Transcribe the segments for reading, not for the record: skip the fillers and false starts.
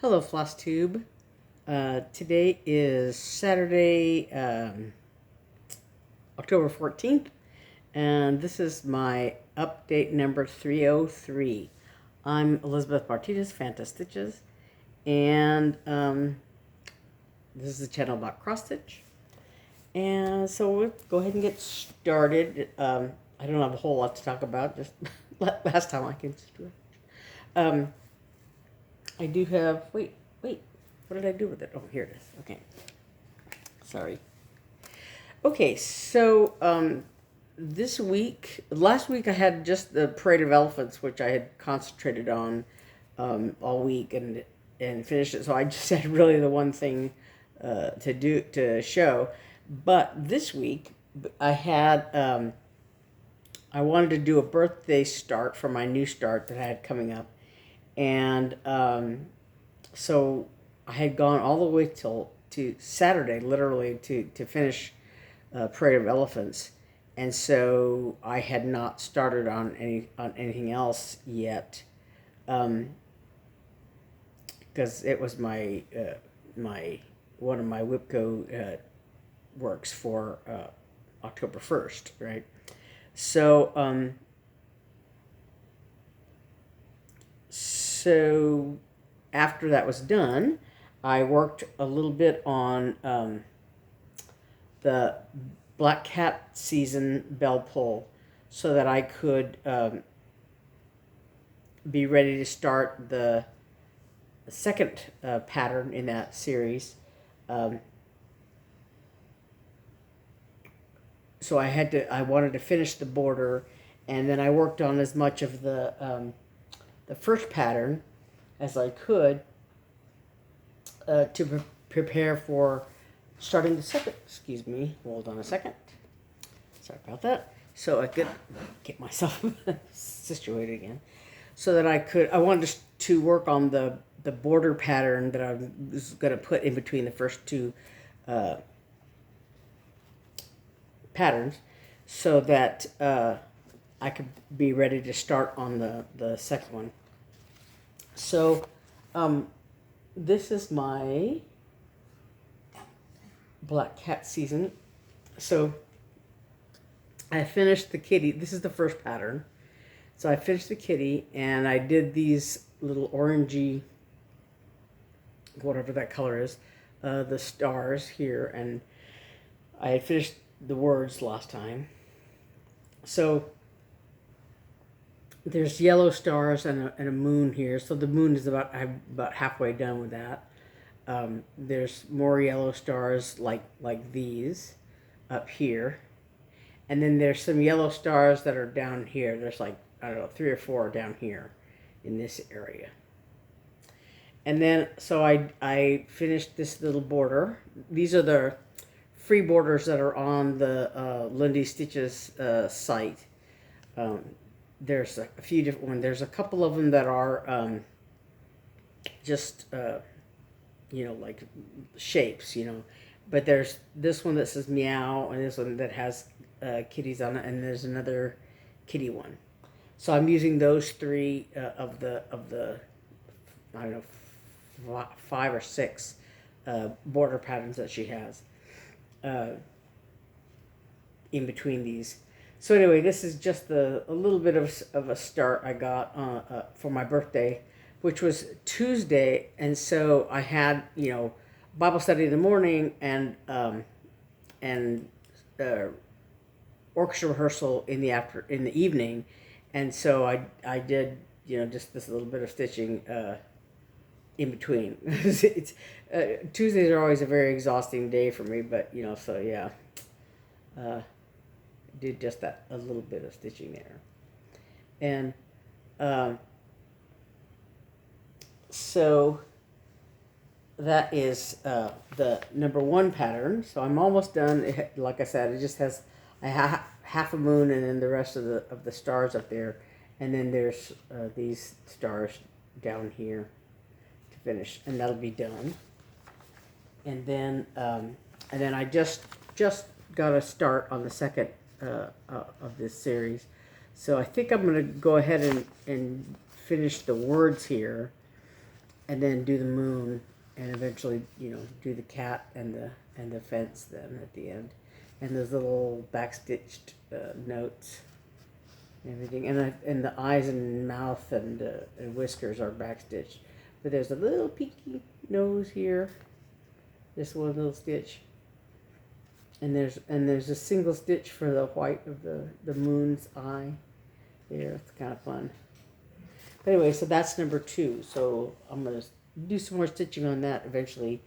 Hello, Flosstube. Today is Saturday, October 14th, and this is my update number 303. I'm Elizabeth Martinez, phantastitches, and this is a channel about cross-stitch. And so we'll go ahead and get started. I don't have a whole lot to talk about, just last time I can do it. I do have, wait, what did I do with it? Oh, here it is. Okay. Sorry. Okay, so last week I had just the Parade of Elephants, which I had concentrated on all week and finished it. So I just had really the one thing to show. But this week I had, I wanted to do a birthday start for my new start that I had coming up. And so I had gone all the way to Saturday, literally, to finish Parade of Elephants. And so I had not started on anything else yet, because it was my one of my WIPGO works for October 1st, right? So So after that was done, I worked a little bit on the Black Cat season bell pull so that I could be ready to start the second pattern in that series. So I wanted to finish the border, and then I worked on as much of the first pattern as I could to prepare for starting the second. Excuse me, hold on a second. Sorry about that. So I could get myself situated again, so that I wanted to work on the border pattern that I was going to put in between the first two patterns, so that I could be ready to start on the second one. So, this is my Black Cat season. So, I finished the kitty. This is the first pattern. So I finished the kitty, and I did these little orangey, whatever that color is, the stars here, and I had finished the words last time. So there's yellow stars and a moon here. So the moon is I'm about halfway done with that. There's more yellow stars like these up here. And then there's some yellow stars that are down here. There's like, I don't know, 3 or 4 down here in this area. And then, so I finished this little border. These are the free borders that are on the Lindy Stitches site. There's a few different ones. There's a couple of them that are just, like shapes, But there's this one that says meow, and this one that has kitties on it, and there's another kitty one. So I'm using those 3 of the I don't know, 5 or 6 border patterns that she has in between these. So anyway, this is just a little bit of a start I got for my birthday, which was Tuesday, and so I had Bible study in the morning and orchestra rehearsal in the evening, and so I did just this little bit of stitching in between. It's Tuesdays are always a very exhausting day for me, but so yeah. Did just that, a little bit of stitching there. And so that is the number 1 pattern. So I'm almost done. Like I said, it just has half a moon and then the rest of the stars up there. And then there's these stars down here to finish, and that'll be done. And then I just got a start on the second of this series. So I think I'm going to go ahead and finish the words here, and then do the moon, and eventually, do the cat and the fence then at the end, and those little backstitched notes and everything, and the eyes and mouth and whiskers are backstitched, but there's a little pinky nose here, just one little stitch, and there's a single stitch for the white of the moon's eye. There, it's kind of fun. But anyway, so that's number 2. So I'm gonna do some more stitching on that eventually,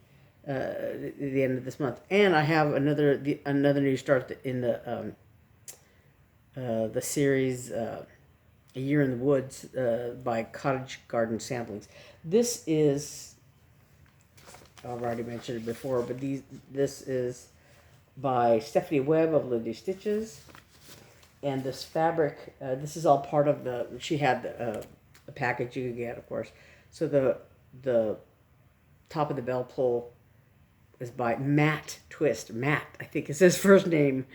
at the end of this month. And I have another new start in the series A Year in the Woods by Cottage Garden Samplings. This is, I've already mentioned it before, but this is by Stephanie Webb of Lindy Stitches. And this fabric, this is all part of she had a package you could get, of course. So the top of the bell pull is by Matt Twist. Matt, I think is his first name.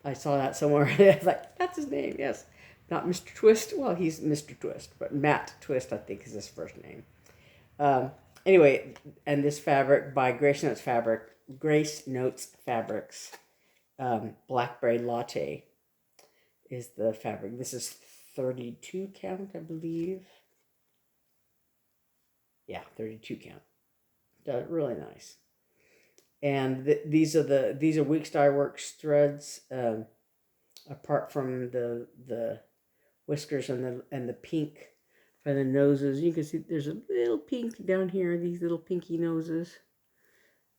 I saw that somewhere. I was like, that's his name, yes. Not Mr. Twist. Well, he's Mr. Twist, but Matt Twist, I think, is his first name. Anyway, and this fabric by Grace Notes Fabrics, Blackberry Latte is the fabric. This is 32 count, I believe. Yeah, 32 count. Really nice. And these are Weeks Dye Works threads. Apart from the whiskers and the pink for the noses, you can see there's a little pink down here. These little pinky noses.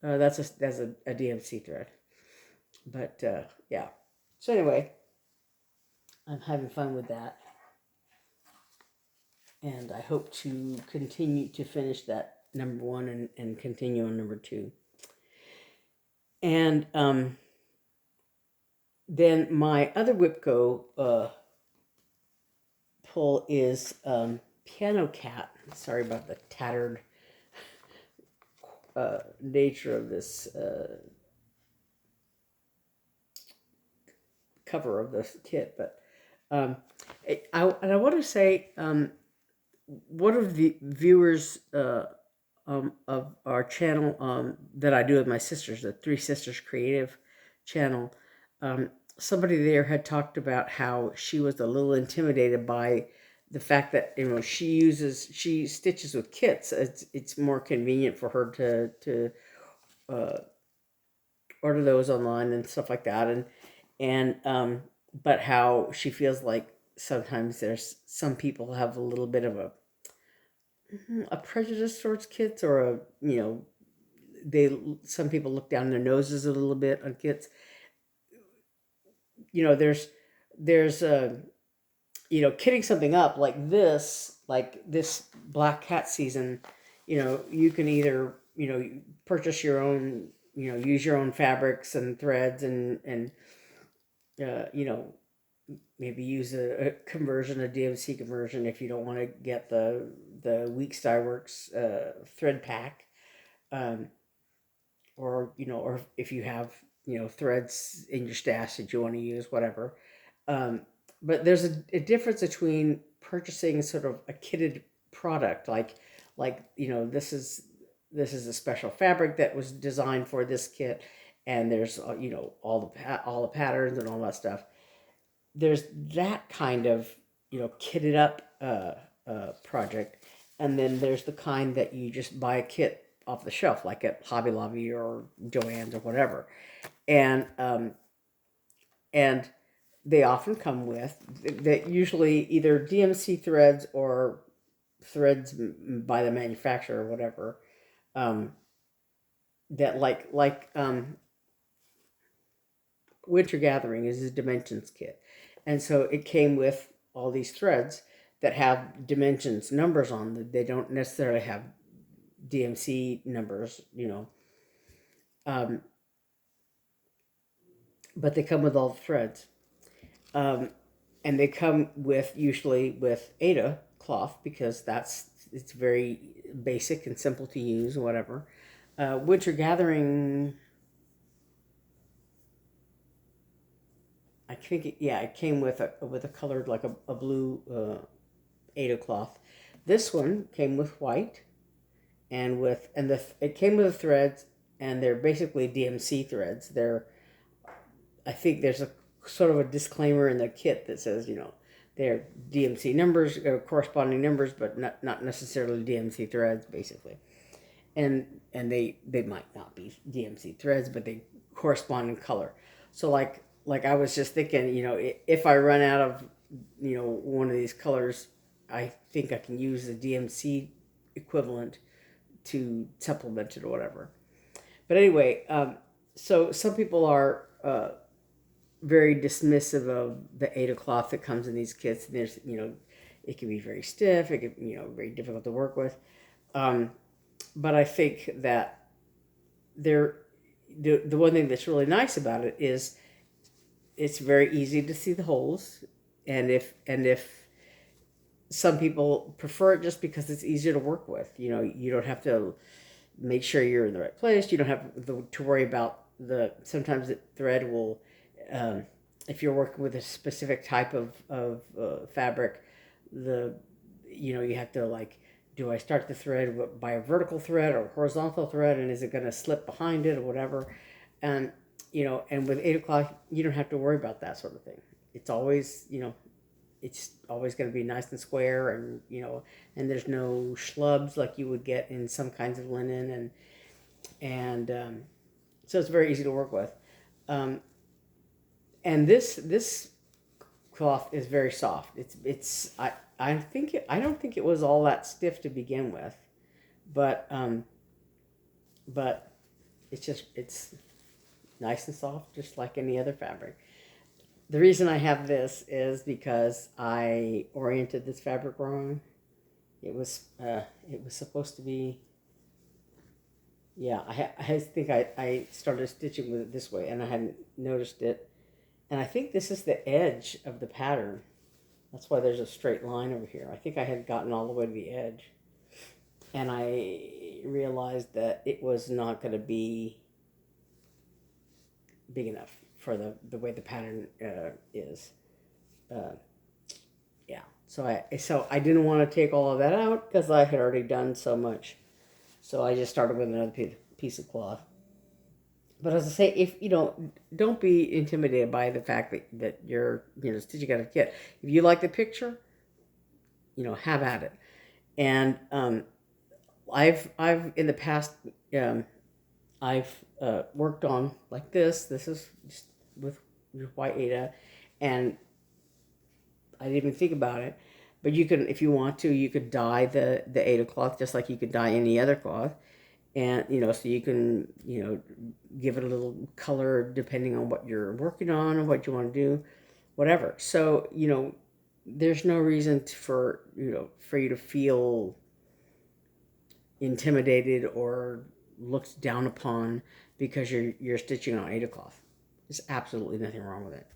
That's a DMC thread. But yeah. So anyway, I'm having fun with that. And I hope to continue to finish that number 1 and continue on number 2. And then my other WIPGO pull is Piano Cat. Sorry about the tattered nature of this cover of this kit, but I want to say one of the viewers of our channel that I do with my sisters, the Three Sisters Creative channel, somebody there had talked about how she was a little intimidated by the fact that she stitches with kits. It's more convenient for her to order those online and stuff like that, and but how she feels like sometimes there's some people have a little bit of a prejudice towards kits, or some people look down their noses a little bit on kits. There's kitting something up like this Black Cat season. You can either purchase your own, use your own fabrics and threads and maybe use a conversion, a DMC conversion, if you don't want to get the Weeks Dye Works thread pack, or if you have threads in your stash that you want to use, whatever. But there's a difference between purchasing sort of a kitted product, like this is a special fabric that was designed for this kit, and there's all the patterns and all that stuff. There's that kind of kitted up project, and then there's the kind that you just buy a kit off the shelf, like at Hobby Lobby or Joann's or whatever, and they often come with that, usually either DMC threads or threads by the manufacturer or whatever, that like Winter Gathering is a dimensions kit, and so it came with all these threads that have dimensions numbers on them. They don't necessarily have DMC numbers, but they come with all the threads. And they come usually with Aida cloth, because it's very basic and simple to use, whatever. Winter Gathering, I think it came with a colored, like a blue Aida cloth. This one came with white, it came with the threads, and they're basically DMC threads. I think there's a sort of a disclaimer in the kit that says, they're DMC numbers, corresponding numbers, but not necessarily DMC threads, basically. And they might not be DMC threads, but they correspond in color. So like I was just thinking, if I run out of, one of these colors, I think I can use the DMC equivalent to supplement it or whatever. But anyway, so some people are very dismissive of the Aida cloth that comes in these kits. There's, it can be very stiff. It can, very difficult to work with. But I think that the one thing that's really nice about it is it's very easy to see the holes, and if some people prefer it just because it's easier to work with. You don't have to make sure you're in the right place. You don't have to worry about sometimes the thread will, if you're working with a specific type of fabric, you have to do I start the thread by a vertical thread or horizontal thread, and is it going to slip behind it or whatever? And and with Aida cloth, you don't have to worry about that sort of thing. It's always, it's always going to be nice and square, and and there's no schlubs like you would get in some kinds of linen, and so it's very easy to work with. And this cloth is very soft. I don't think it was all that stiff to begin with, but it's nice and soft, just like any other fabric. The reason I have this is because I oriented this fabric wrong. It was supposed to be. Yeah, I think I started stitching with it this way, and I hadn't noticed it. And I think this is the edge of the pattern. That's why there's a straight line over here. I think I had gotten all the way to the edge, and I realized that it was not going to be big enough for the way the pattern is. Yeah, so I didn't want to take all of that out because I had already done so much. So I just started with another piece of cloth. But as I say, if don't be intimidated by the fact that you're stitching out a kit. If you like the picture, have at it. And I've in the past I've worked on like this. This is just with white Aida, and I didn't even think about it. But you can, if you want to, you could dye the Aida cloth just like you could dye any other cloth. And, so you can, give it a little color depending on what you're working on or what you want to do, whatever. So, there's no reason for you to feel intimidated or looked down upon because you're stitching on Aida cloth. There's absolutely nothing wrong with it.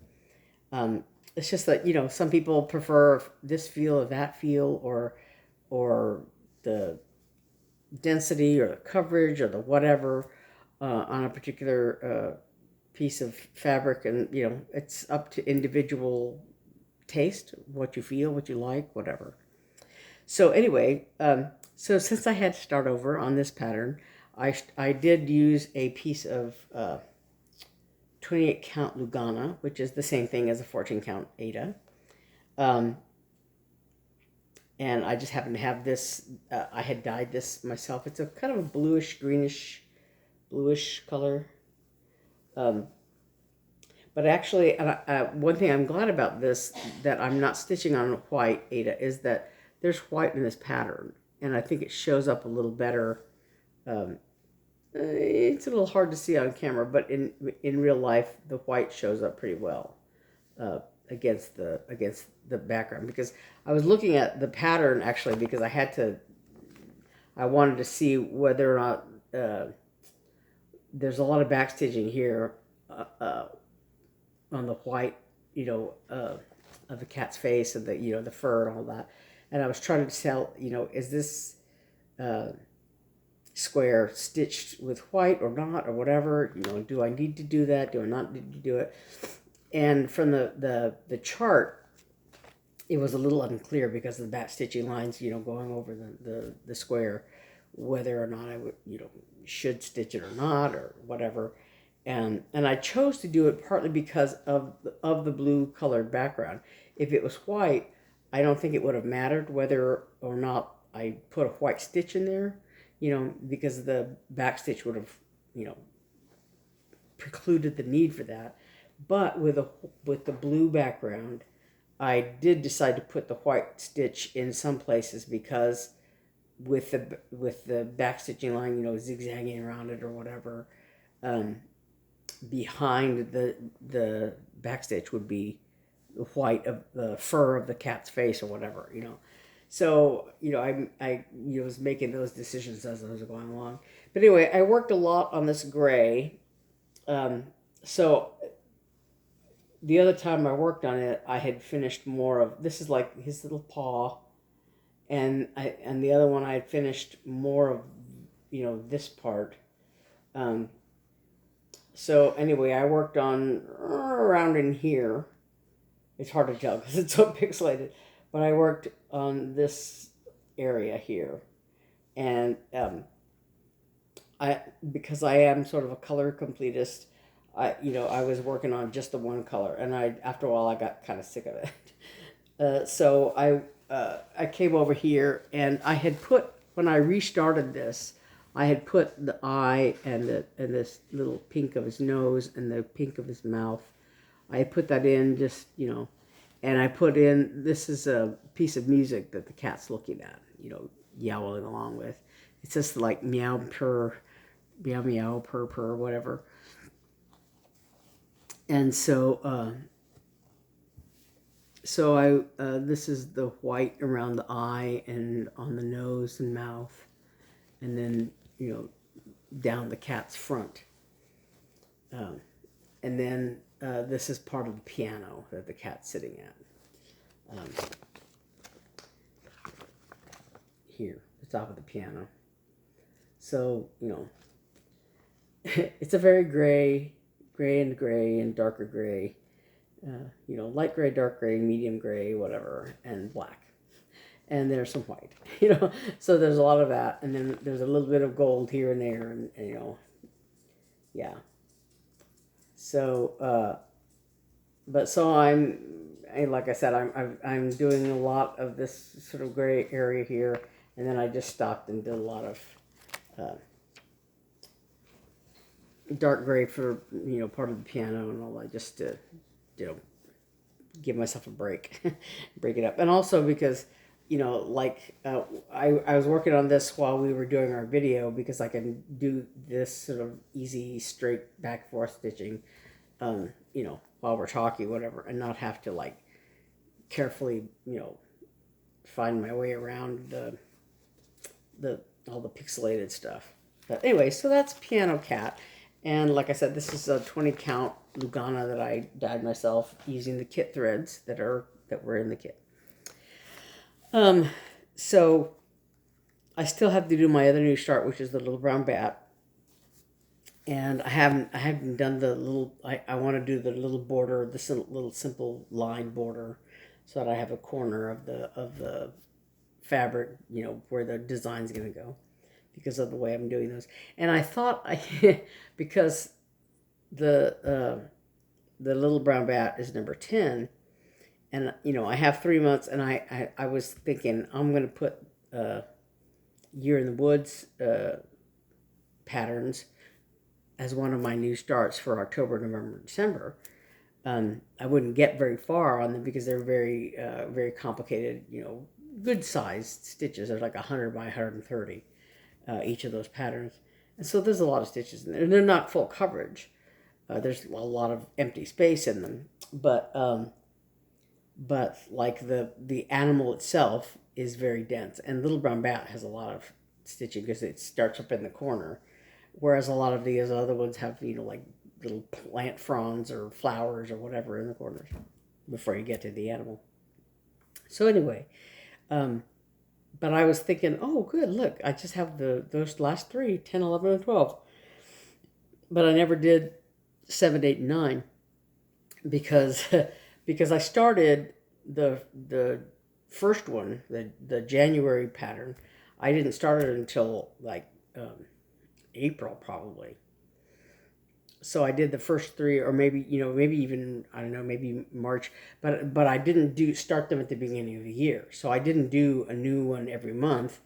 It's just that, some people prefer this feel or that feel or the density or the coverage or the whatever on a particular piece of fabric, and it's up to individual taste, what you feel, what you like, whatever. So anyway, so since I had to start over on this pattern, I did use a piece of 28 count Lugana, which is the same thing as a 14 count Aida. And I just happened to have this, I had dyed this myself. It's a kind of a bluish, greenish, bluish color. But actually, one thing I'm glad about this, that I'm not stitching on white Aida, is that there's white in this pattern. And I think it shows up a little better. It's a little hard to see on camera, but in real life, the white shows up pretty well against the background, because I was looking at the pattern actually because I wanted to see whether or not there's a lot of backstitching here on the white, of the cat's face and the fur and all that, and I was trying to tell, is this square stitched with white or not or whatever, do I need to do that, do I not need to do it? And from the chart, it was a little unclear because of the back stitching lines, going over the square whether or not I would, should stitch it or not or whatever. And I chose to do it partly because of the blue colored background. If it was white, I don't think it would have mattered whether or not I put a white stitch in there, because the back stitch would have, precluded the need for that. But with the blue background, I did decide to put the white stitch in some places because with the back stitching line, zigzagging around it or whatever, behind the back stitch would be the white of the fur of the cat's face or whatever, So, I was making those decisions as I was going along. But anyway, I worked a lot on this gray. So the other time I worked on it, I had finished more of, this is like his little paw. And the other one I had finished more of, this part. So anyway, I worked on around in here. It's hard to tell because it's so pixelated. But I worked on this area here. And because I am sort of a color completist, I was working on just the one color. And after a while, I got kind of sick of it. So I came over here and I had put, when I restarted this, I had put the eye and this little pink of his nose and the pink of his mouth. I had put that in just, and I put in, this is a piece of music that the cat's looking at, yowling along with. It's just like meow, purr, meow, meow, purr, purr, whatever. And so, this is the white around the eye and on the nose and mouth. And then, down the cat's front. And then this is part of the piano that the cat's sitting at. Here, the top of the piano. So, it's a very gray and darker gray. Light gray, dark gray, medium gray, whatever, and black. And there's some white, so there's a lot of that. And then there's a little bit of gold here and there, and yeah. So, like I said, I'm doing a lot of this sort of gray area here, and then I just stopped and did a lot of dark gray for, part of the piano and all that, just to, give myself a break, break it up. And also because, I was working on this while we were doing our video because I can do this sort of easy, straight back forth stitching, while we're talking, whatever, and not have to carefully, find my way around all the pixelated stuff. But anyway, so that's Piano Cat. And like I said, this is a 20 count Lugana that I dyed myself using the kit threads that were in the kit. So I still have to do my other new start, which is the little brown bat. And I haven't done the little, I want to do the little border, this little simple line border, so that I have a corner of the fabric, where the design's going to go, because of the way I'm doing those. And I thought because the little brown bat is number 10, and I have 3 months, and I was thinking I'm going to put Year in the Woods patterns as one of my new starts for October, November, December. I wouldn't get very far on them because they're very very complicated, good sized stitches. They're like 100 by 130 each of those patterns, and so there's a lot of stitches in there, and they're not full coverage. There's a lot of empty space in them, but like the animal itself is very dense, and Little Brown Bat has a lot of stitching because it starts up in the corner, whereas a lot of these other ones have like little plant fronds or flowers or whatever in the corners before you get to the animal. So anyway, but I was thinking, oh good, look, I just have those last three, 10, 11, and 12, but I never did 7, 8, and 9 because I started the first one, the January pattern. I didn't start it until like April probably. So I did the first three, or maybe maybe even I don't know, maybe March. But I didn't start them at the beginning of the year. So I didn't do a new one every month.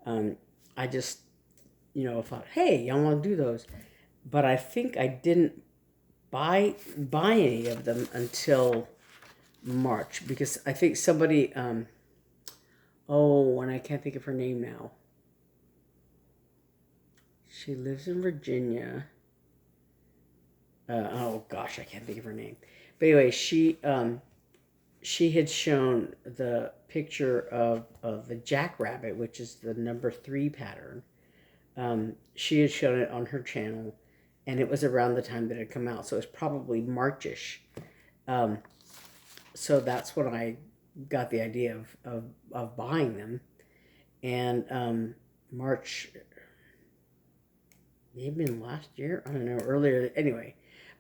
I just thought, hey, I want to do those. But I think I didn't buy any of them until March, because I think somebody and I can't think of her name now. She lives in Virginia. Oh gosh, I can't think of her name. But anyway, she had shown the picture of the jackrabbit, which is the number 3 pattern. She had shown it on her channel, and it was around the time that it had come out, so it was probably Marchish. So that's when I got the idea of buying them, and March, maybe last year, I don't know, earlier, anyway.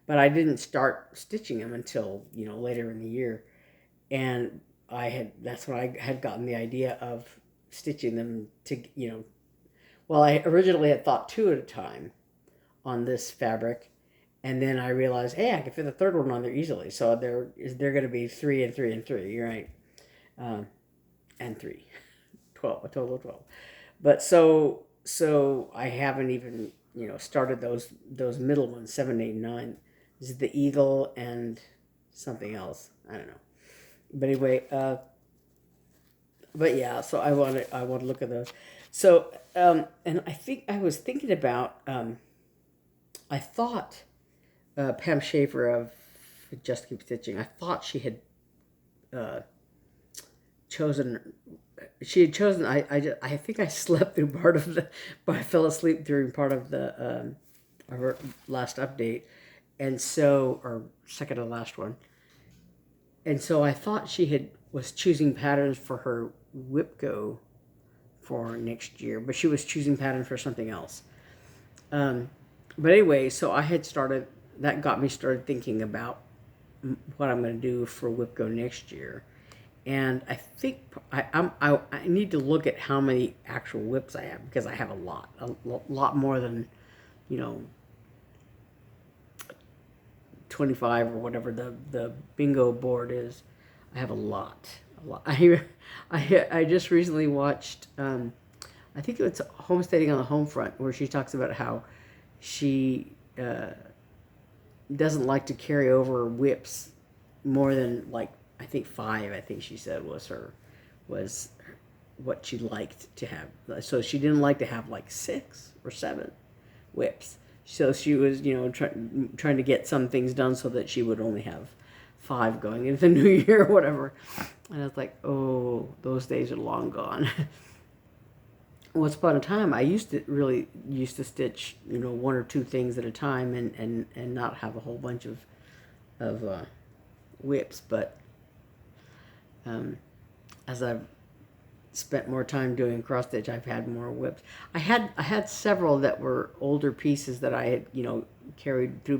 But I didn't start stitching them until later in the year, and that's when I had gotten the idea of stitching them to well, I originally had thought 2 at a time on this fabric, and then I realized, hey, I can fit the third one on there easily. So they're going to be 3 and 3 and 3. You're right, and 3, 12, a total of 12. But so I haven't even started those middle ones, 7, 8, 9. This is the eagle and something else. I don't know. But anyway, but yeah. So I want to look at those. So and I think I was thinking about. I thought Pam Schaefer of Just Keep Stitching. I thought she had chosen. She had chosen. I think I slept through part of the. But I fell asleep during part of the her last update, and so, or second to last one. And so I thought she was choosing patterns for her WIPGO for next year, but she was choosing patterns for something else. But anyway, so I had started. That got me started thinking about what I'm going to do for WIPGO next year. And I think I need to look at how many actual whips I have, because I have a lot more than 25 or whatever the bingo board is. I have a lot. I just recently watched I think it's Homesteading on the Home Front, where she talks about how she doesn't like to carry over whips more than, like, I think 5, I think she said was what she liked to have. So she didn't like to have like 6 or 7 whips. So she was, trying to get some things done so that she would only have 5 going into the new year or whatever. And I was like, oh, those days are long gone. Once upon a time, I used to stitch, 1 or 2 things at a time, and not have a whole bunch of whips. But as I've spent more time doing cross stitch, I've had more whips. I had several that were older pieces that I had carried through,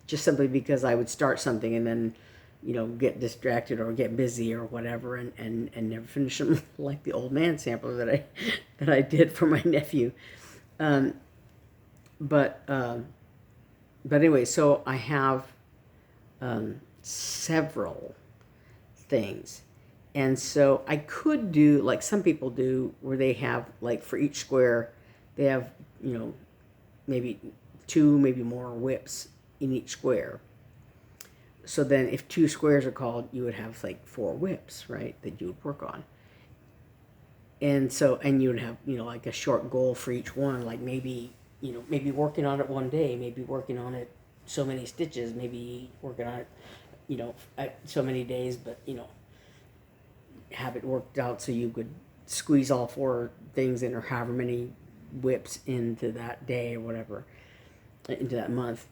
just simply because I would start something and then get distracted or get busy or whatever, and never finish them, like the old man sampler that I did for my nephew. But anyway, so I have several things. And so I could do, like some people do, where they have, like, for each square, they have, maybe 2, maybe more whips in each square. So then if 2 squares are called, you would have, like, 4 whips, right, that you would work on. And so, and you would have, like a short goal for each one, like maybe working on it one day, maybe working on it so many stitches, maybe working on it, at so many days, but, have it worked out so you could squeeze all 4 things in, or however many whips into that day or whatever, into that month.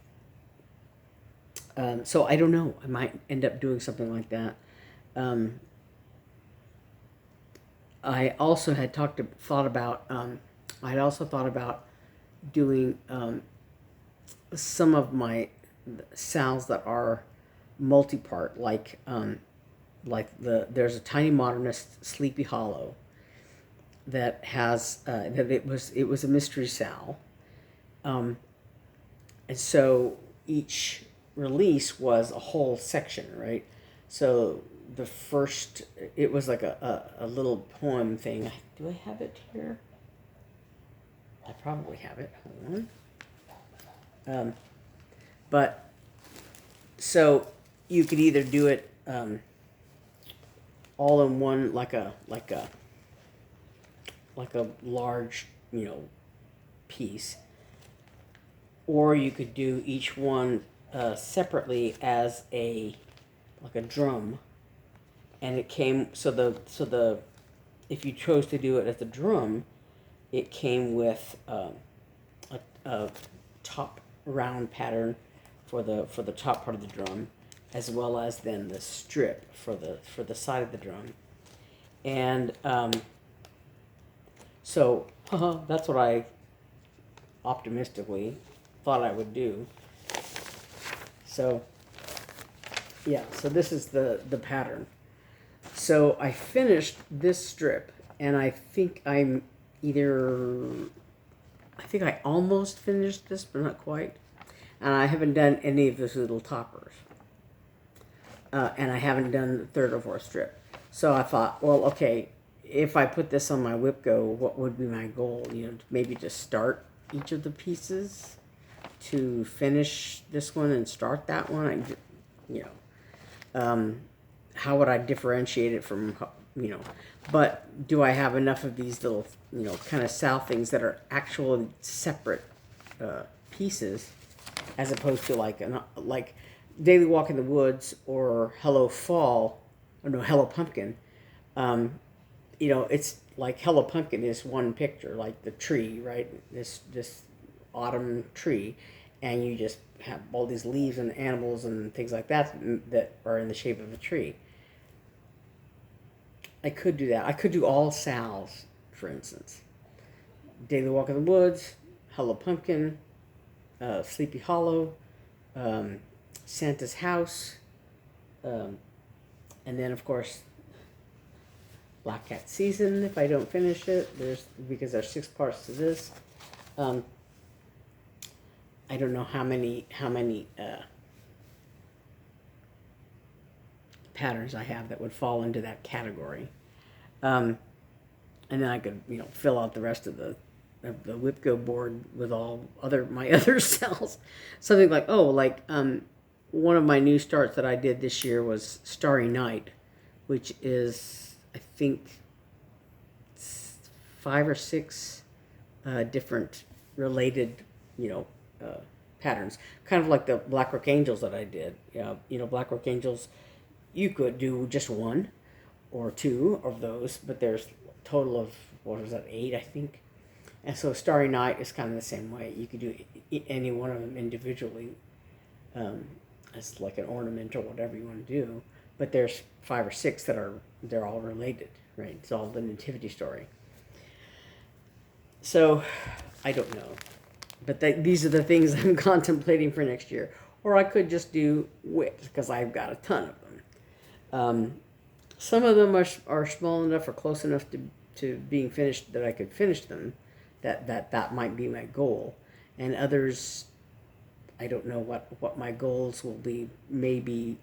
So I don't know. I might end up doing something like that. I also had thought about doing some of my sounds that are multi-part, like there's a Tinymodernist Sleepy Hollow, that has that it was a mystery Sal, and so each release was a whole section, right? So the first, it was like a little poem thing. Do I have it here? I probably have it. Hold on. But so you could either do it all in one, like a large, piece, or you could do each one separately as like a drum, and it came if you chose to do it as a drum, it came with a top round pattern for the top part of the drum, as well as then the strip for the side of the drum, and so that's what I optimistically thought I would do. So yeah, so this is the pattern. So I finished this strip, and I think I almost finished this, but not quite. And I haven't done any of those little toppers. And I haven't done the third or fourth strip. So I thought, well, okay, if I put this on my WIPGO, what would be my goal? Maybe to start each of the pieces, to finish this one and start that one. How would I differentiate it from, but do I have enough of these little, kind of Sal things that are actual separate pieces, as opposed to like Daily Walk in the Woods or Hello Fall, or no, Hello Pumpkin. It's like Hello Pumpkin is one picture, like the tree, right? This autumn tree, and you just have all these leaves and animals and things like that are in the shape of a tree. I could do that. I could do all Sal's, for instance. Daily Walk in the Woods, Hello Pumpkin, Sleepy Hollow, Santa's House, and then of course Black Cat Season. If I don't finish it, because there's 6 parts to this. I don't know how many patterns I have that would fall into that category, and then I could fill out the rest of the WIPGO board with all my other cells. Something like one of my new starts that I did this year was Starry Night, which is, I think, 5 or 6 different related patterns, kind of like the Blackrock Angels that I did. Blackrock Angels, you could do just 1 or 2 of those, but there's a total of, 8, I think. And so Starry Night is kind of the same way. You could do any one of them individually as like an ornament or whatever you want to do, but there's 5 or 6 they're all related, right? It's all the nativity story. So I don't know, but these are the things I'm contemplating for next year. Or I could just do WIPs, because I've got a ton of them. Some of them are small enough or close enough to being finished that I could finish them. That might be my goal. And others, I don't know what my goals will be. Maybe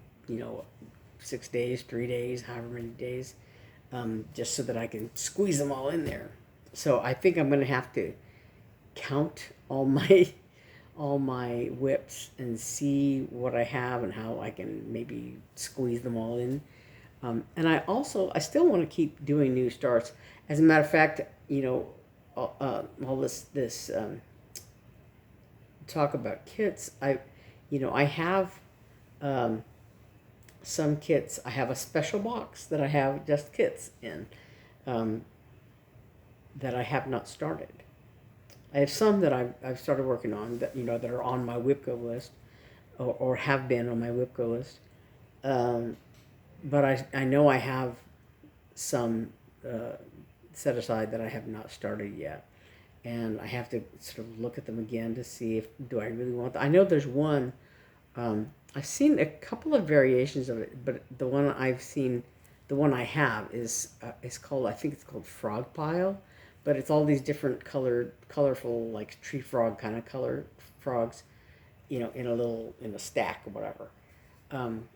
6 days, 3 days, however many days, just so that I can squeeze them all in there. So I think I'm going to have to count all my WIPs and see what I have and how I can maybe squeeze them all in. And I still want to keep doing new starts. As a matter of fact, all this talk about kits, I have some kits. I have a special box that I have just kits in, that I have not started. I have some that I've started working on that that are on my WIPGO list, or have been on my WIPGO list. But I know I have some set aside that I have not started yet, and I have to sort of look at them again to see do I really want them. I know there's one. I've seen a couple of variations of it, but the one I have is called, I think it's called Frog Pile. but it's all these different colorful, like tree frog kind of color frogs, in a stack or whatever. Um,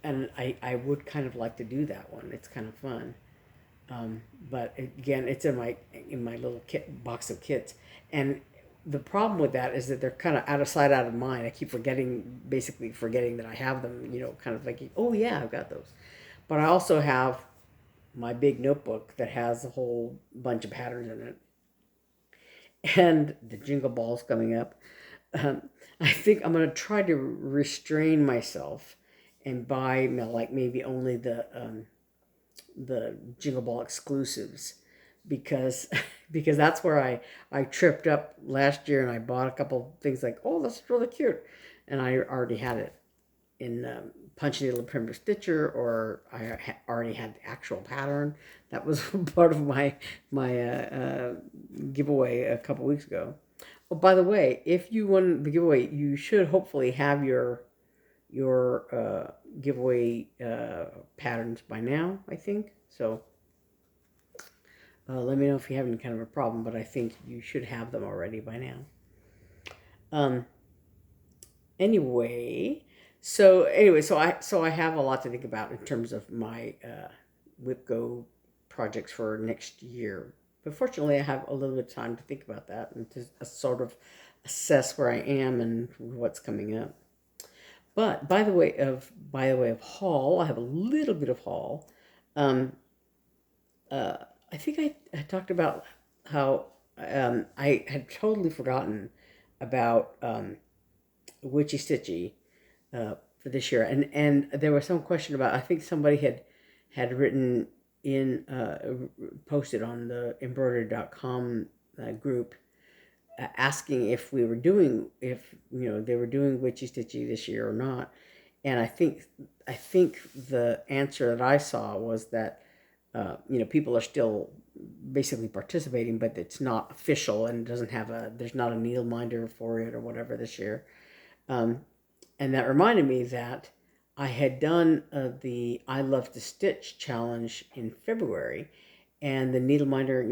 and I would kind of like to do that one. It's kind of fun. But again, it's in my little kit box of kits, and the problem with that is that they're kind of out of sight, out of mind. I keep basically forgetting that I have them. Kind of thinking, oh yeah, I've got those. But I also have my big notebook that has a whole bunch of patterns in it, and the Jingle Balls coming up. Um, I think I'm gonna try to restrain myself and buy like maybe only the Jingle Ball exclusives, because because that's where I tripped up last year, and I bought a couple things like, oh, that's really cute, and I already had it in punch needle and primitive stitcher, or I already had the actual pattern that was part of my giveaway a couple weeks ago. Oh, by the way, if you won the giveaway, you should hopefully have your giveaway patterns by now, I think. So let me know if you have any kind of a problem, but I think you should have them already by now. Anyway, so I have a lot to think about in terms of my WIPGO projects for next year. But fortunately, I have a little bit of time to think about that and to sort of assess where I am and what's coming up. But by the way of haul, I have a little bit of haul. I think I talked about how I had totally forgotten about Witchy Stitchy for this year, and there was some question about, I think somebody had written in posted on the embroidery.com group, asking if we were doing, if they were doing Witchy Stitchy this year or not. And I think the answer that I saw was that people are still basically participating, but it's not official and doesn't have there's not a needle minder for it or whatever this year. And that reminded me that I had done the I Love to Stitch challenge in February, and the needle minder,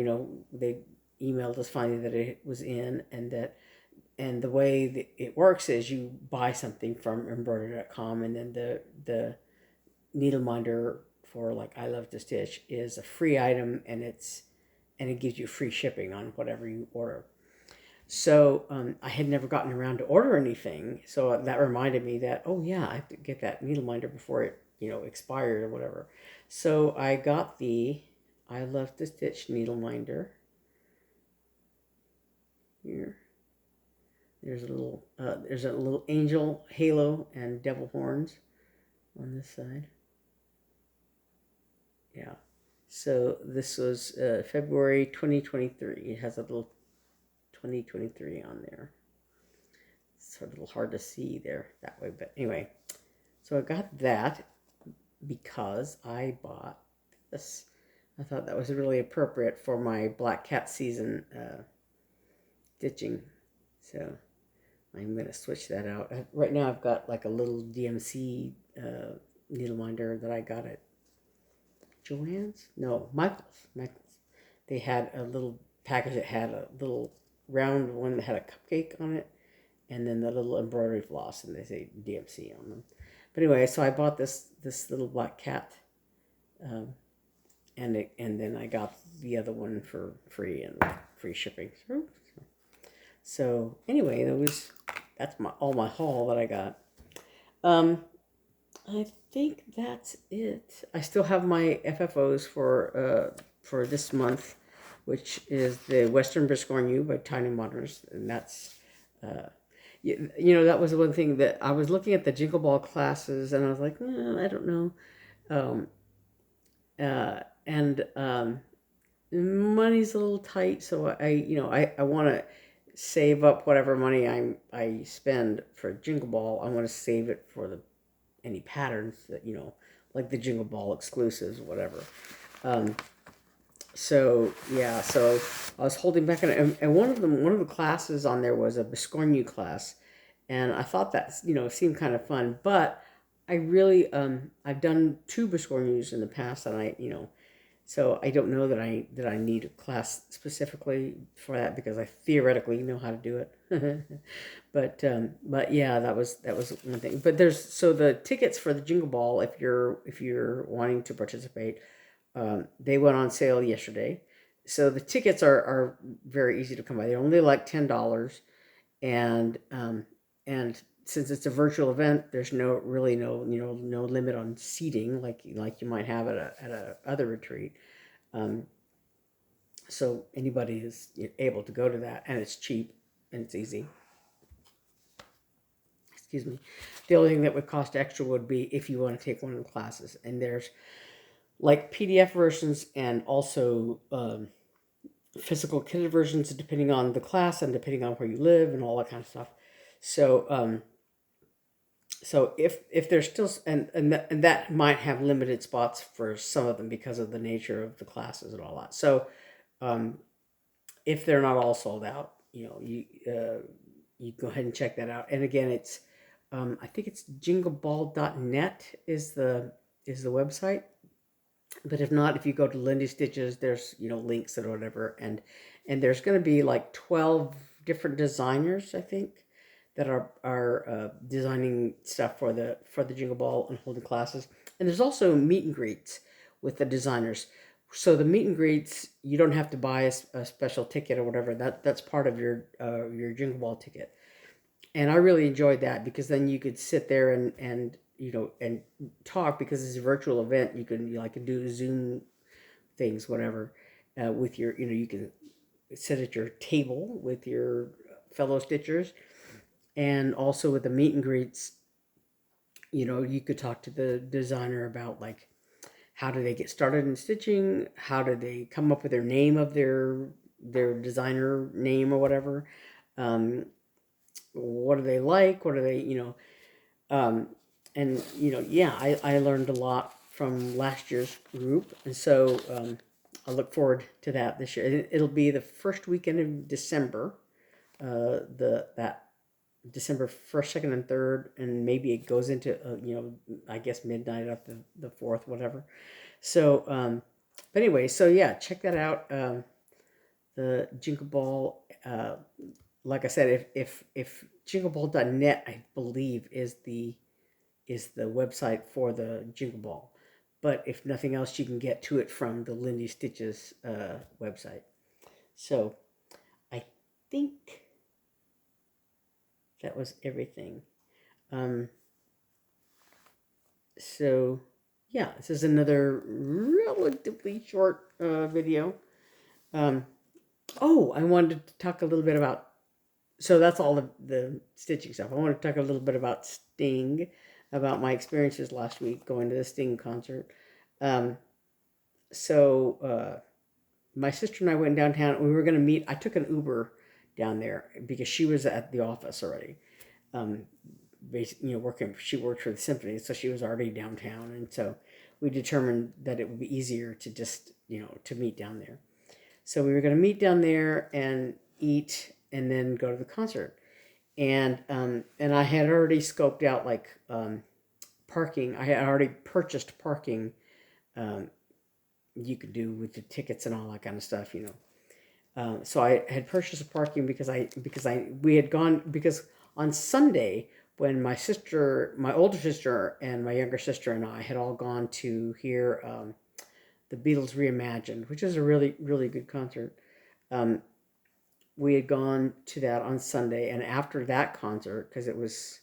they emailed us finally that it was in, and the way that it works is you buy something from embroidery.com, and then the needle minder for like I Love to Stitch is a free item, and it gives you free shipping on whatever you order. So I had never gotten around to order anything, so that reminded me that, oh yeah, I have to get that needle minder before it expired or whatever. So I got the I Love to Stitch needle minder here. There's a little angel halo and devil horns on this side. Yeah. So this was February 2023. It has a little 2023 on there. It's a little hard to see there that way, but anyway. So I got that because I bought this. I thought that was really appropriate for my Black Cat season stitching. So I'm going to switch that out. Right now I've got like a little DMC needle minder that I got at Joann's? No, Michael's. They had a little package that had a little round one that had a cupcake on it, and then the little embroidery floss, and they say DMC on them. But anyway, so I bought this little Black Cat, and then I got the other one for free and free shipping. So anyway, that's all my haul that I got. I think that's it. I still have my FFOs for this month, which is the Western Biscornu by Tinymodernist, and that's that was the one thing that I was looking at the Jingle Ball classes, and I was like, I don't know, money's a little tight, so I want to save up whatever money I spend for Jingle Ball. I want to save it for any patterns that like the Jingle Ball exclusives, whatever. So yeah, so I was holding back on it, and one of the classes on there was a Biscornu class, and I thought that seemed kind of fun, but I really I've done 2 Biscornus in the past, and So I don't know that I need a class specifically for that because I theoretically know how to do it. But yeah, that was one thing. But there's so the tickets for the Jingle Ball, if you're wanting to participate, they went on sale yesterday. So the tickets are very easy to come by. They're only like $10, and since it's a virtual event, there's no limit on seating like you might have at a other retreat. Um, so anybody is able to go to that, and it's cheap and it's easy. Excuse me. The only thing that would cost extra would be if you want to take one of the classes, and there's like PDF versions and also physical kitted versions depending on the class and depending on where you live and all that kind of stuff. So so if there's still and that might have limited spots for some of them because of the nature of the classes and all that. So um, if they're not all sold out, you go ahead and check that out. And again, it's I think it's jingleball.net is the website. But if not, if you go to Lindy Stitches, there's links and whatever, and there's going to be like 12 different designers, I think, that are designing stuff for the Jingle Ball and holding classes. And there's also meet and greets with the designers. So the meet and greets, you don't have to buy a special ticket or whatever. That's part of your Jingle Ball ticket. And I really enjoyed that because then you could sit there and talk because it's a virtual event. You can do Zoom things, whatever, with you can sit at your table with your fellow stitchers, and also with the meet and greets, you could talk to the designer about like how do they get started in stitching, how do they come up with their name of their designer name or whatever. What do they like? What do they, um, and yeah, I learned a lot from last year's group, and so I look forward to that this year. It'll be the first weekend of December, the that December 1st, 2nd, and 3rd, and maybe it goes into I guess midnight up the 4th, whatever. So, but anyway, so yeah, check that out. The Jingle Ball. Like I said, if jingleball.net, I believe, is the website for the Jingle Ball. But if nothing else, you can get to it from the Lindy Stitches website. So I think that was everything. Um, so yeah, this is another relatively short video. Um, oh, I wanted to talk a little bit about. So that's all the stitching stuff. I want to talk a little bit about Sting, about my experiences last week going to the Sting concert. Um, so my sister and I went downtown. We were going to meet. I took an Uber down there because she was at the office already. Um, working. She worked for the symphony, so she was already downtown, and so we determined that it would be easier to just to meet down there. So we were going to meet down there and eat, and then go to the concert. And I had already scoped out like parking. I had already purchased parking. Um, you could do with the tickets and all that kind of stuff. So I had purchased a parking we had gone because on Sunday when my older sister and my younger sister and I had all gone to hear the Beatles Reimagined, which is a really really good concert. Um, we had gone to that on Sunday, and after that concert, because it was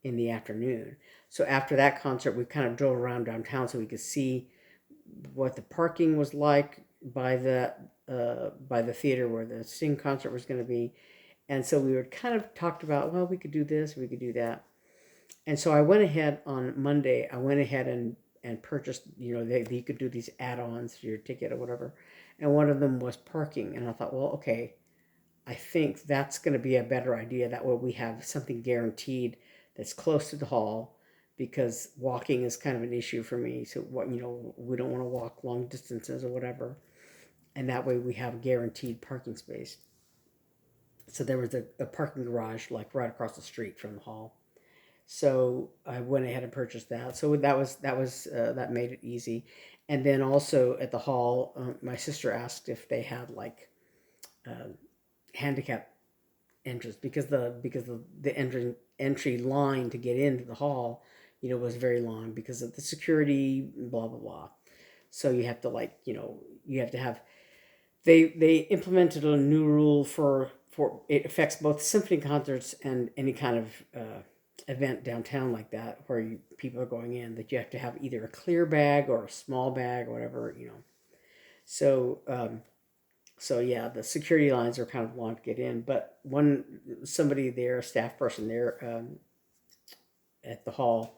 in the afternoon, so after that concert, we kind of drove around downtown so we could see what the parking was like by the theater where the Sting concert was going to be. And so we were kind of talked about, well, we could do this, we could do that. And so I went ahead on Monday. I went ahead and purchased. You could do these add-ons to your ticket or whatever, and one of them was parking. And I thought, well, okay, I think that's going to be a better idea. That way we have something guaranteed that's close to the hall, because walking is kind of an issue for me. So we don't want to walk long distances or whatever, and that way we have a guaranteed parking space. So there was a parking garage like right across the street from the hall. So I went ahead and purchased that. So that made it easy. And then also at the hall, my sister asked if they had like handicap entrance because the entry line to get into the hall, was very long because of the security, blah blah blah. So you have to you have to have they implemented a new rule for it affects both symphony concerts and any kind of event downtown like that where people are going in, that you have to have either a clear bag or a small bag or whatever. So so yeah, the security lines are kind of long to get in, but somebody there, a staff person there at the hall,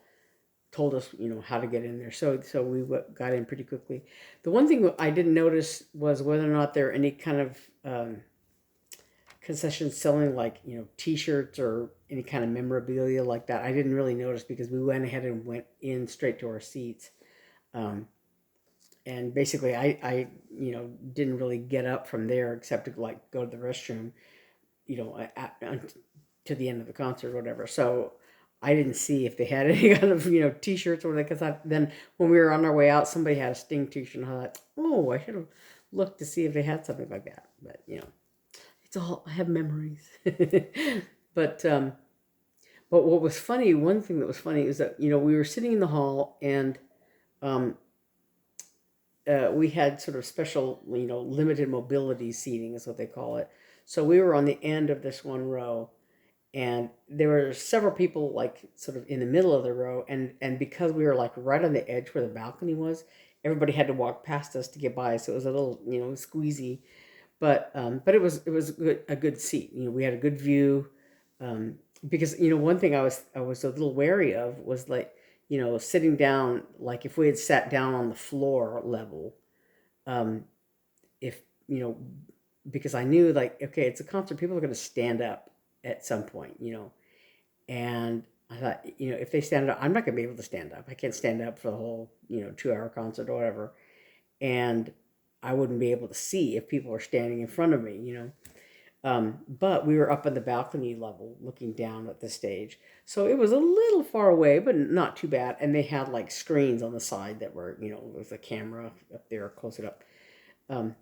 told us, how to get in there. So we got in pretty quickly. The one thing I didn't notice was whether or not there are any kind of concessions selling like, T-shirts or any kind of memorabilia like that. I didn't really notice because we went ahead and went in straight to our seats. And basically I didn't really get up from there except to like go to the restroom, to the end of the concert or whatever. So I didn't see if they had any kind of, T-shirts or whatever, because then when we were on our way out, somebody had a Sting T-shirt, and I thought, oh, I should have looked to see if they had something like that. But, it's all, I have memories. But what was funny, one thing that was funny is that, we were sitting in the hall and we had sort of special, limited mobility seating is what they call it. So we were on the end of this one row, and there were several people like sort of in the middle of the row, and because we were like right on the edge where the balcony was, everybody had to walk past us to get by. So it was a little, squeezy, but it was a good seat. We had a good view, because one thing I was a little wary of was like, sitting down, like if we had sat down on the floor level, if because I knew like, okay, it's a concert, people are going to stand up at some point, and I thought, if they stand up, I'm not going to be able to stand up. I can't stand up for the whole, 2-hour concert or whatever. And I wouldn't be able to see if people were standing in front of me, but we were up on the balcony level looking down at the stage. So it was a little far away, but not too bad. And they had like screens on the side that were, with a camera up there, close it up. I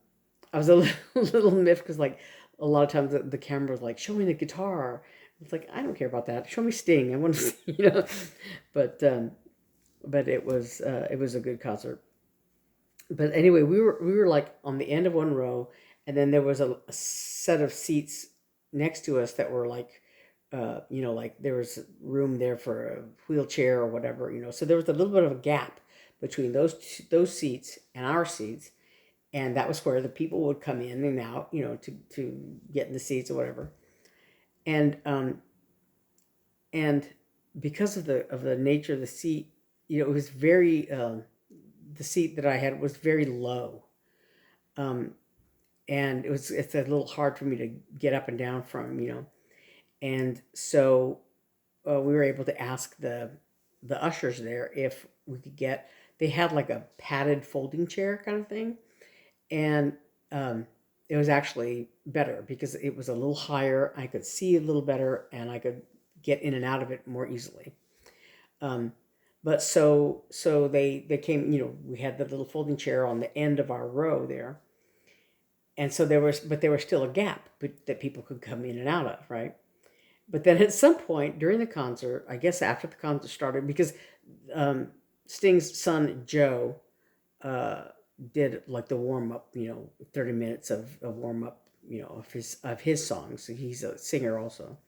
was a little miffed because like a lot of times the camera was like, show me the guitar. It's like, I don't care about that. Show me Sting. I want to see, but it was a good concert. But anyway, we were like on the end of one row, and then there was a set of seats next to us that were like, like there was room there for a wheelchair or whatever, So there was a little bit of a gap between those seats and our seats, and that was where the people would come in and out, to get in the seats or whatever. And because of the nature of the seat, it was very the seat that I had was very low, and it's a little hard for me to get up and down from, and so we were able to ask the ushers there if we could get. They had like a padded folding chair kind of thing, and it was actually better because it was a little higher. I could see a little better, and I could get in and out of it more easily. But so they came. We had the little folding chair on the end of our row there, and so there was still a gap that people could come in and out of, right? But then at some point during the concert, I guess after the concert started, because Sting's son Joe did like the warm up, 30 minutes of a warm up, of his songs. So he's a singer also,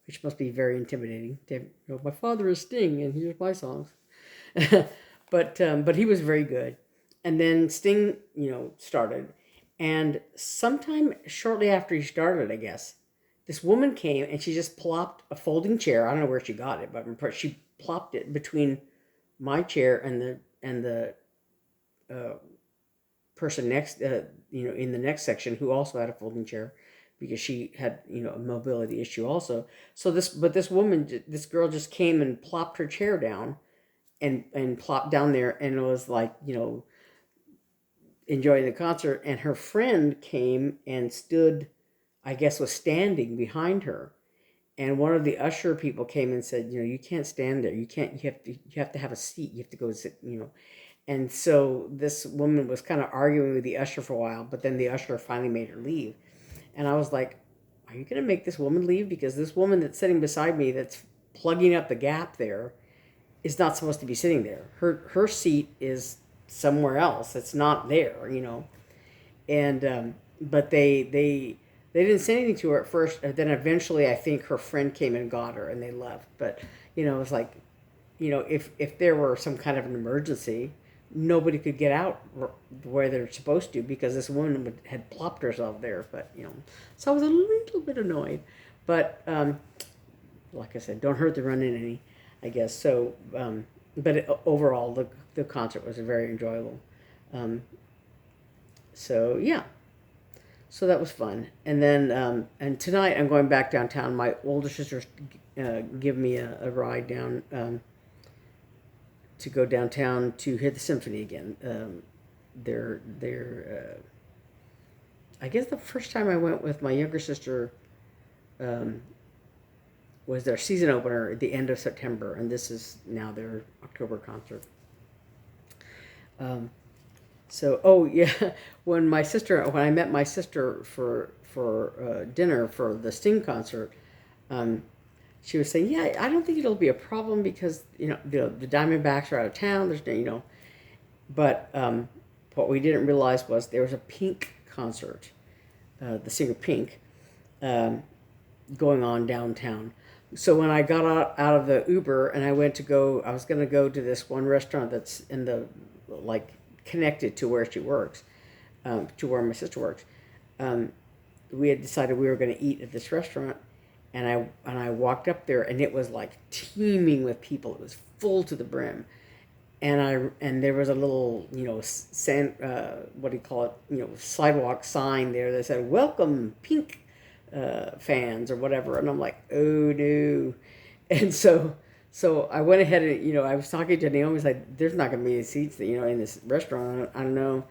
which must be very intimidating. My father is Sting, and here's my songs. But he was very good. And then Sting, started, and sometime shortly after he started, I guess, this woman came and she just plopped a folding chair. I don't know where she got it, but she plopped it between my chair and the person next, in the next section, who also had a folding chair, because she had, a mobility issue also. So this girl just came and plopped her chair down, and plopped down there, and it was like, enjoying the concert. And her friend came and stood, I guess was standing behind her. And one of the usher people came and said, you can't stand there. You have to have a seat. You have to go sit, And so this woman was kind of arguing with the usher for a while, but then the usher finally made her leave. And I was like, are you going to make this woman leave? Because this woman that's sitting beside me that's plugging up the gap there is not supposed to be sitting there. Her seat is somewhere else. It's not there, you know. And but they didn't say anything to her at first. And then eventually, I think her friend came and got her, and they left. But you know, it was like, you know, if there were some kind of an emergency, nobody could get out where they're supposed to because this woman had plopped herself there. But you know, so I was a little bit annoyed. But like I said, don't hurt the running any, I guess. So, but overall, the concert was very enjoyable. So yeah, so that was fun. And then and tonight I'm going back downtown. My older sisters give me a ride down to go downtown to hear the symphony again. They're I guess the first time I went with my younger sister was their season opener at the end of September, and this is now their October concert. So, oh yeah, when I met my sister for dinner for the Sting concert, she was saying, yeah, I don't think it'll be a problem because you know the Diamondbacks are out of town. There's no, you know, but what we didn't realize was there was a Pink concert, the singer Pink, going on downtown. So when I got out of the Uber and I was going to go to this one restaurant that's in the, like, connected to where she works, to where my sister works. We had decided we were going to eat at this restaurant, and I walked up there and it was like teeming with people. It was full to the brim. And there was a little, you know, what do you call it, you know, sidewalk sign there that said, welcome Pink fans or whatever. And I'm like, oh no. And so I went ahead and, you know, I was talking to Naomi, like, there's not going to be any seats, you know, in this restaurant. I don't know,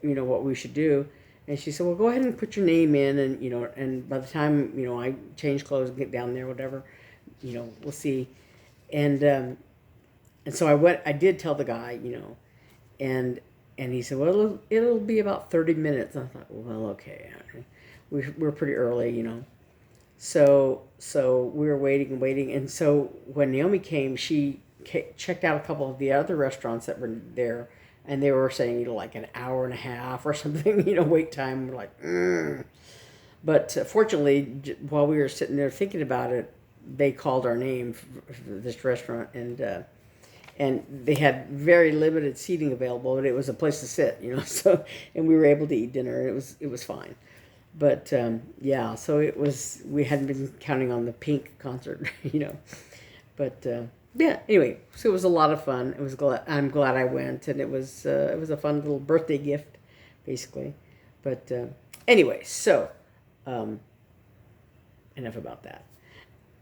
you know, what we should do. And she said, well, go ahead and put your name in. And, you know, and by the time, you know, I change clothes and get down there, whatever, you know, we'll see. And so I did tell the guy, you know, and he said, well, it'll be about 30 minutes. And I thought, well, okay. We're pretty early, you know. So we were waiting and waiting. And so when Naomi came, she checked out a couple of the other restaurants that were there. And they were saying, you know, like an hour and a half or something, you know, wait time. We're like, But fortunately, while we were sitting there thinking about it, they called our name for this restaurant. And they had very limited seating available, but it was a place to sit, you know. So, and we were able to eat dinner, and it was fine. But yeah, so we hadn't been counting on the Pink concert, you know. But yeah, anyway, so it was a lot of fun. I'm glad I went, and it was a fun little birthday gift, basically. But anyway, so enough about that.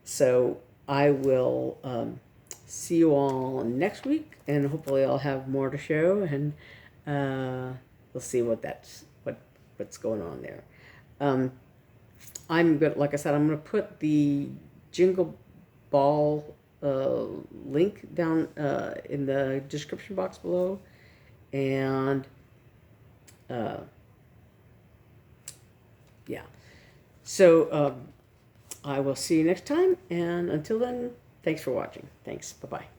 So I will see you all next week, and hopefully I'll have more to show, and we'll see what's going on there. I'm good. Like I said, I'm going to put the Jingle Ball link down in the description box below, and yeah. So I will see you next time, and until then, thanks for watching. Thanks. Bye-bye.